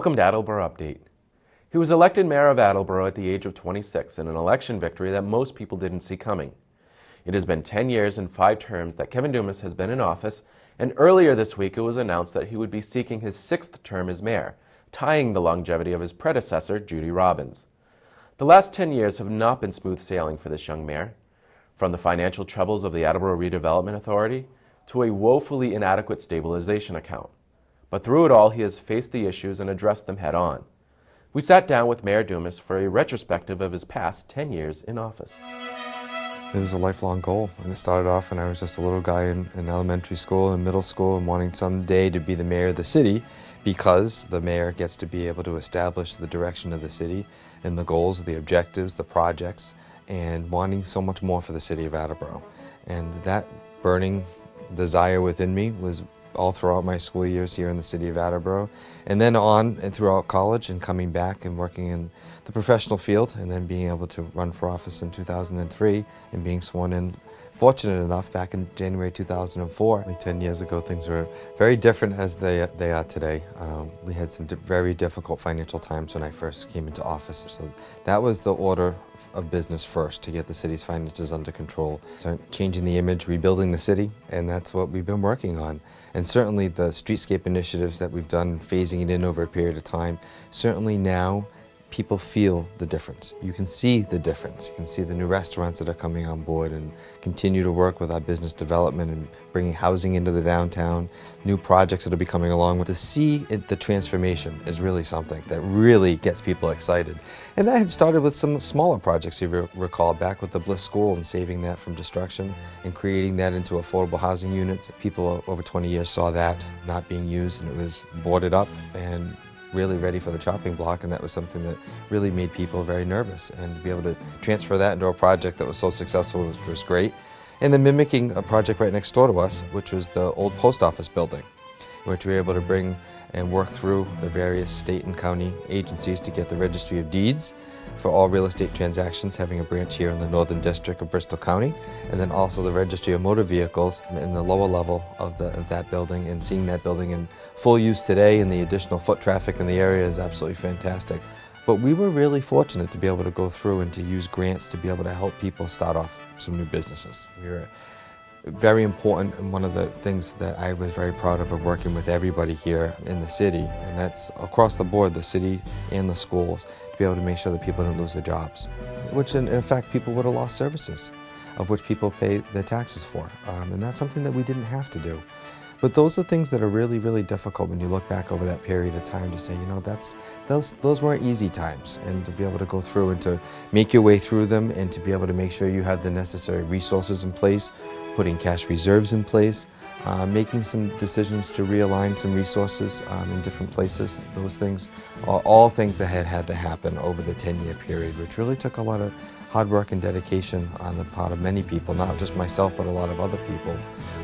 Welcome to Attleboro Update. He was elected Mayor of Attleboro at the age of 26 in an election victory that most people didn't see coming. It has been 10 years and 5 terms that Kevin Dumas has been in office, and earlier this week it was announced that he would be seeking his 6th term as mayor, tying the longevity of his predecessor, Judy Robbins. The last 10 years have not been smooth sailing for this young mayor. From the financial troubles of the Attleboro Redevelopment Authority to a woefully inadequate stabilization account. But through it all, he has faced the issues and addressed them head on. We sat down with Mayor Dumas for a retrospective of his past 10 years in office. It was a lifelong goal, and it started off when I was just a little guy in elementary school and middle school and wanting someday to be the mayor of the city, because the mayor gets to be able to establish the direction of the city and the goals, the objectives, the projects, and wanting so much more for the city of Attleboro. And that burning desire within me was all throughout my school years here in the city of Attleboro, and then on and throughout college and coming back and working in the professional field, and then being able to run for office in 2003 and being sworn in, fortunate enough, back in January 2004. Like 10 years ago, things were very different as they are today. We had some very difficult financial times when I first came into office. So that was the order of business first, to get the city's finances under control. So changing the image, rebuilding the city, and that's what we've been working on. And certainly the streetscape initiatives that we've done, phasing it in over a period of time, certainly now people feel the difference. You can see the difference. You can see the new restaurants that are coming on board, and continue to work with our business development and bringing housing into the downtown, new projects that will be coming along. To see the transformation is really something that really gets people excited. And that had started with some smaller projects, if you recall, back with the Bliss School and saving that from destruction and creating that into affordable housing units. People over 20 years saw that not being used, and it was boarded up and really ready for the chopping block, and that was something that really made people very nervous. And to be able to transfer that into a project that was so successful was great. And then mimicking a project right next door to us, which was the old post office building, which we were able to bring and work through the various state and county agencies to get the registry of deeds for all real estate transactions, having a branch here in the Northern District of Bristol County, and then also the registry of motor vehicles in the lower level of that building, and seeing that building in full use today, and the additional foot traffic in the area is absolutely fantastic. But we were really fortunate to be able to go through and to use grants to be able to help people start off some new businesses. We were very important, and one of the things that I was very proud of working with everybody here in the city, and that's across the board, the city and the schools, to be able to make sure that people don't lose their jobs, which in fact people would have lost services, of which people pay their taxes for, and that's something that we didn't have to do. But those are things that are really, really difficult when you look back over that period of time to say, you know, those weren't easy times, and to be able to go through and to make your way through them, and to be able to make sure you have the necessary resources in place, putting cash reserves in place, making some decisions to realign some resources in different places. Those things are all things that had to happen over the 10-year period, which really took a lot of hard work and dedication on the part of many people, not just myself, but a lot of other people.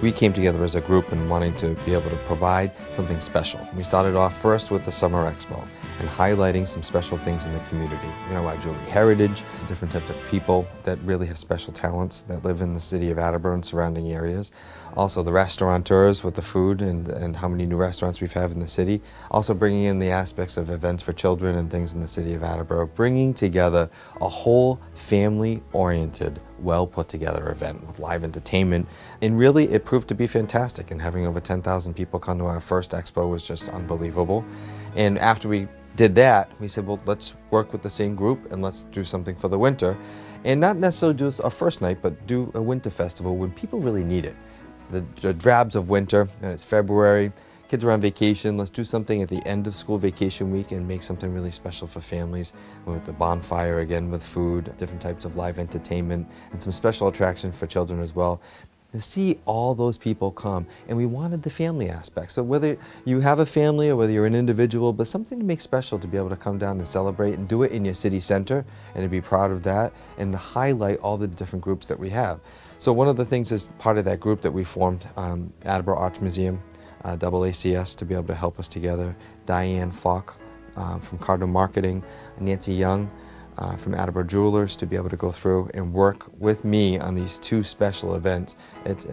We came together as a group and wanting to be able to provide something special. We started off first with the Summer Expo and highlighting some special things in the community. You know, our jewelry heritage, different types of people that really have special talents that live in the city of Attleboro and surrounding areas. Also the restaurateurs with the food and how many new restaurants we've had in the city. Also bringing in the aspects of events for children and things in the city of Attleboro. Bringing together a whole family-oriented, well put together event with live entertainment, and really it proved to be fantastic, and having over 10,000 people come to our first expo was just unbelievable. And after we did that, we said, well, let's work with the same group and let's do something for the winter, and not necessarily do a first night, but do a winter festival when people really need it. The drabs of winter, and it's February, kids are on vacation. Let's do something at the end of school vacation week and make something really special for families, with the bonfire again, with food, different types of live entertainment, and some special attractions for children as well. To see all those people come, and we wanted the family aspect. So whether you have a family or whether you're an individual, but something to make special, to be able to come down and celebrate and do it in your city center, and to be proud of that, and to highlight all the different groups that we have. So one of the things is part of that group that we formed, Attleboro Arts Museum, DoubleACS, to be able to help us together, Diane Falk from Cardinal Marketing, Nancy Young from Attleboro Jewelers to be able to go through and work with me on these two special events. It's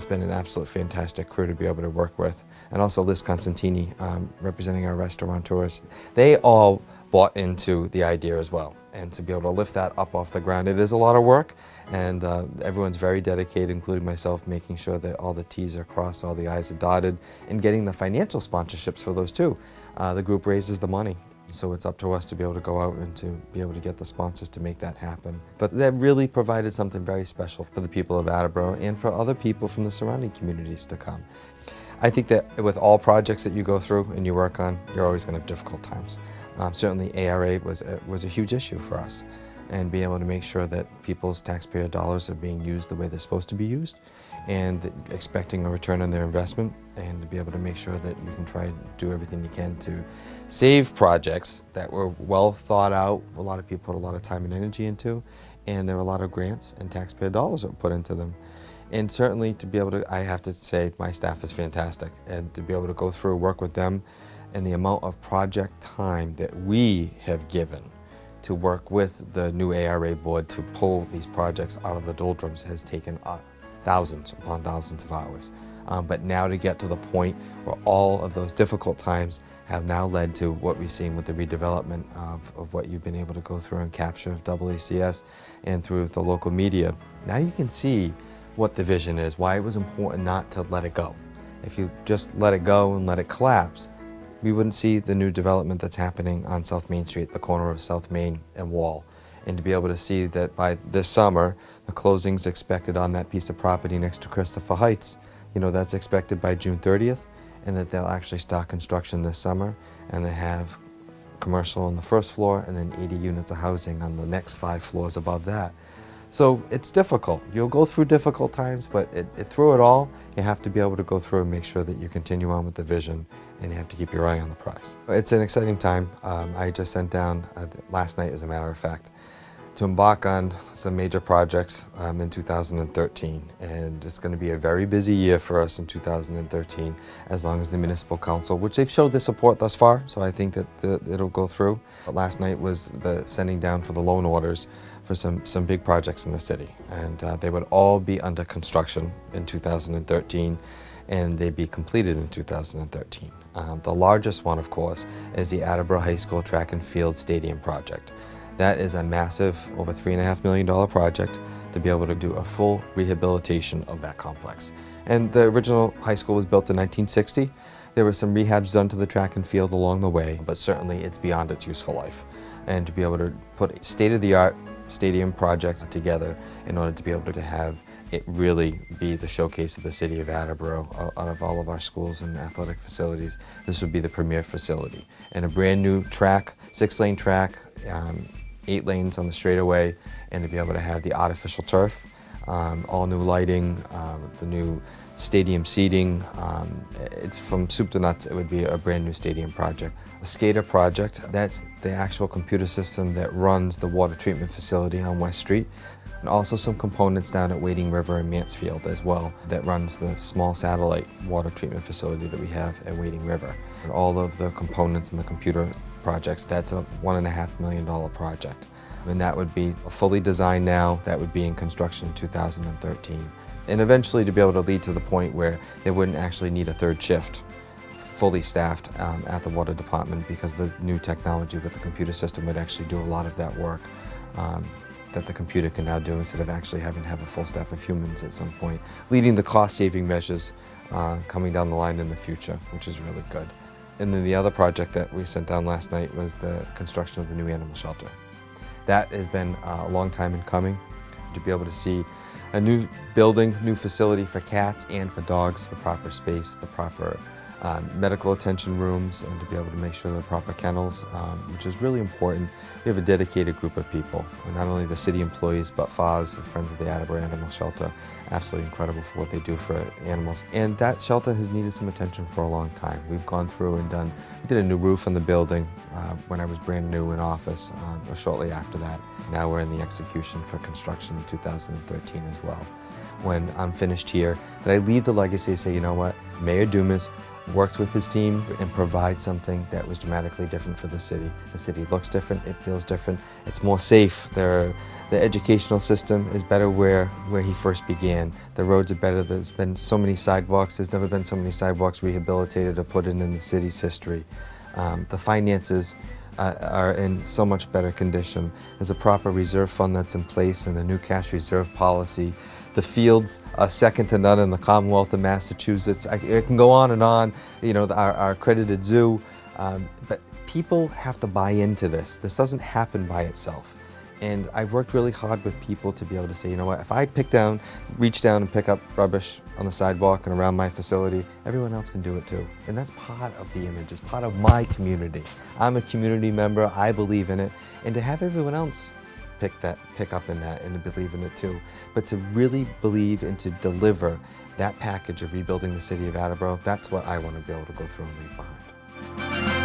been an absolute fantastic crew to be able to work with. And also Liz Constantini, representing our restaurateurs. They all bought into the idea as well. And to be able to lift that up off the ground, it is a lot of work. And everyone's very dedicated, including myself, making sure that all the T's are crossed, all the I's are dotted, and getting the financial sponsorships for those too. The group raises the money. So it's up to us to be able to go out and to be able to get the sponsors to make that happen. But that really provided something very special for the people of Attleboro and for other people from the surrounding communities to come. I think that with all projects that you go through and you work on, you're always going to have difficult times. Certainly ARA was a huge issue for us, and being able to make sure that people's taxpayer dollars are being used the way they're supposed to be used, and expecting a return on their investment, and to be able to make sure that you can try and do everything you can to save projects that were well thought out, a lot of people put a lot of time and energy into, and there were a lot of grants and taxpayer dollars that were put into them. And certainly to be able to, I have to say my staff is fantastic, and to be able to go through, work with them, and the amount of project time that we have given to work with the new ARA board to pull these projects out of the doldrums has taken thousands upon thousands of hours. But now to get to the point where all of those difficult times have now led to what we've seen with the redevelopment of what you've been able to go through and capture of DoubleACS and through the local media. Now you can see what the vision is, why it was important not to let it go. If you just let it go and let it collapse, we wouldn't see the new development that's happening on South Main Street, the corner of South Main and Wall. And to be able to see that by this summer, the closing's expected on that piece of property next to Christopher Heights. You know, that's expected by June 30th, and that they'll actually start construction this summer, and they have commercial on the first floor and then 80 units of housing on the next 5 floors above that. So it's difficult. You'll go through difficult times, but through it all, you have to be able to go through and make sure that you continue on with the vision, and you have to keep your eye on the prize. It's an exciting time. I just sent down, last night as a matter of fact, to embark on some major projects in 2013, and it's going to be a very busy year for us in 2013, as long as the Municipal Council, which they've showed their support thus far, so I think that it'll go through. But last night was the sending down for the loan orders for some big projects in the city, and they would all be under construction in 2013, and they'd be completed in 2013. The largest one, of course, is the Attleboro High School Track and Field Stadium project. That is a massive, over $3.5 million project to be able to do a full rehabilitation of that complex. And the original high school was built in 1960. There were some rehabs done to the track and field along the way, but certainly it's beyond its useful life. And to be able to put a state-of-the-art stadium project together in order to be able to have it really be the showcase of the city of Attleboro out of all of our schools and athletic facilities, this would be the premier facility. And a brand new track, 6-lane track, 8 lanes on the straightaway, and to be able to have the artificial turf, all new lighting, the new stadium seating. It's from soup to nuts, it would be a brand new stadium project. A skater project, that's the actual computer system that runs the water treatment facility on West Street. And also some components down at Wading River and Mansfield as well that runs the small satellite water treatment facility that we have at Wading River. And all of the components and the computer projects, that's a $1.5 million project. And that would be fully designed now, that would be in construction in 2013. And eventually to be able to lead to the point where they wouldn't actually need a third shift, fully staffed at the water department, because the new technology with the computer system would actually do a lot of that work that the computer can now do instead of actually having to have a full staff of humans at some point, leading to cost-saving measures coming down the line in the future, which is really good. And then the other project that we sent down last night was the construction of the new animal shelter. That has been a long time in coming, to be able to see a new building, new facility for cats and for dogs, the proper space, the proper medical attention rooms, and to be able to make sure the proper kennels, which is really important. We have a dedicated group of people, and not only the city employees, but FAWs, the Friends of the Attleboro Animal Shelter, absolutely incredible for what they do for animals. And that shelter has needed some attention for a long time. We've gone through and we did a new roof on the building when I was brand new in office, or shortly after that. Now we're in the execution for construction in 2013 as well. When I'm finished here, that I leave the legacy and say, you know what, Mayor Dumas worked with his team and provide something that was dramatically different for the city. The city looks different, it feels different, it's more safe. The educational system is better where he first began. The roads are better, there's been so many sidewalks, there's never been so many sidewalks rehabilitated or put in the city's history. The finances are in so much better condition. There's a proper reserve fund that's in place and a new cash reserve policy. The fields are second to none in the Commonwealth of Massachusetts. It can go on and on, you know, our accredited zoo, but people have to buy into this. This doesn't happen by itself. And I've worked really hard with people to be able to say, you know what, if I reach down and pick up rubbish on the sidewalk and around my facility, everyone else can do it too. And that's part of the image, it's part of my community. I'm a community member, I believe in it, and to have everyone else pick up in that and to believe in it too. But to really believe and to deliver that package of rebuilding the city of Attleboro, that's what I want to be able to go through and leave behind.